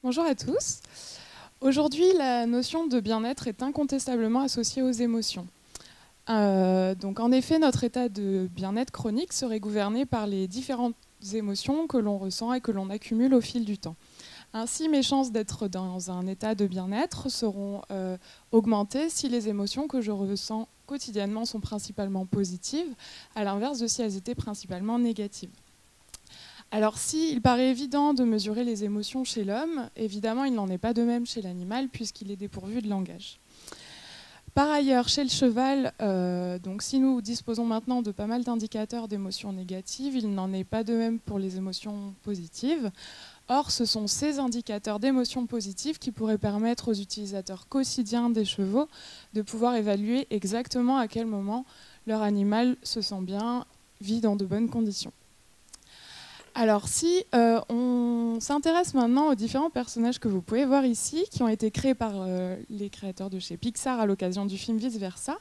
Bonjour à tous. Aujourd'hui, la notion de bien-être est incontestablement associée aux émotions. Donc, en effet, notre état de bien-être chronique serait gouverné par les différentes émotions que l'on ressent et que l'on accumule au fil du temps. Ainsi, mes chances d'être dans un état de bien-être seront augmentées si les émotions que je ressens quotidiennement sont principalement positives, à l'inverse de si elles étaient principalement négatives. Alors, s'il paraît évident de mesurer les émotions chez l'homme, évidemment, il n'en est pas de même chez l'animal, puisqu'il est dépourvu de langage. Par ailleurs, chez le cheval, donc si nous disposons maintenant de pas mal d'indicateurs d'émotions négatives, il n'en est pas de même pour les émotions positives. Or, ce sont ces indicateurs d'émotions positives qui pourraient permettre aux utilisateurs quotidiens des chevaux de pouvoir évaluer exactement à quel moment leur animal se sent bien, vit dans de bonnes conditions. Alors, si on s'intéresse maintenant aux différents personnages que vous pouvez voir ici, qui ont été créés par les créateurs de chez Pixar à l'occasion du film Vice Versa.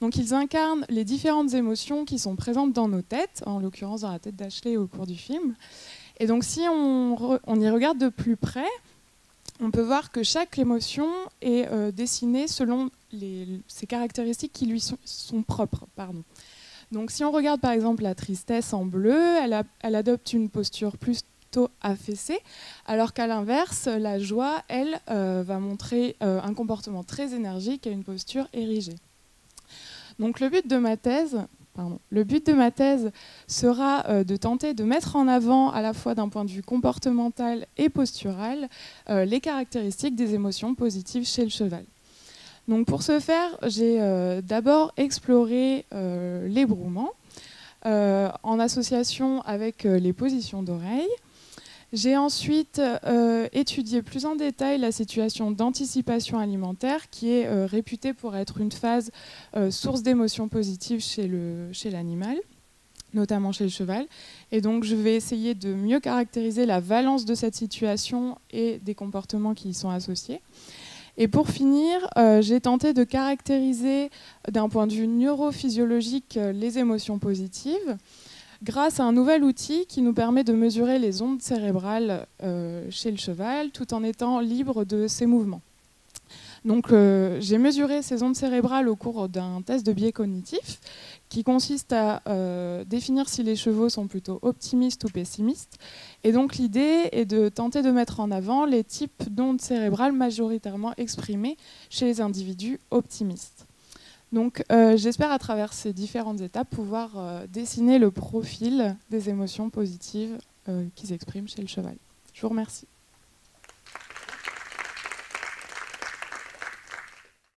Donc, ils incarnent les différentes émotions qui sont présentes dans nos têtes, en l'occurrence dans la tête d'Ashley au cours du film. Et donc, si on y regarde de plus près, on peut voir que chaque émotion est dessinée selon ses caractéristiques qui lui sont propres. Donc si on regarde par exemple la tristesse en bleu, elle adopte une posture plutôt affaissée, alors qu'à l'inverse, la joie, elle, va montrer un comportement très énergique et une posture érigée. Donc le but de ma thèse sera de tenter de mettre en avant, à la fois d'un point de vue comportemental et postural, les caractéristiques des émotions positives chez le cheval. Donc pour ce faire, j'ai d'abord exploré l'ébrouement en association avec les positions d'oreille. J'ai ensuite étudié plus en détail la situation d'anticipation alimentaire qui est réputée pour être une phase source d'émotions positives chez l'animal, notamment chez le cheval. Et donc je vais essayer de mieux caractériser la valence de cette situation et des comportements qui y sont associés. Et pour finir, j'ai tenté de caractériser d'un point de vue neurophysiologique les émotions positives grâce à un nouvel outil qui nous permet de mesurer les ondes cérébrales chez le cheval tout en étant libre de ses mouvements. Donc j'ai mesuré ces ondes cérébrales au cours d'un test de biais cognitif qui consiste à définir si les chevaux sont plutôt optimistes ou pessimistes. Et donc l'idée est de tenter de mettre en avant les types d'ondes cérébrales majoritairement exprimées chez les individus optimistes. Donc j'espère à travers ces différentes étapes pouvoir dessiner le profil des émotions positives qui s'expriment chez le cheval. Je vous remercie.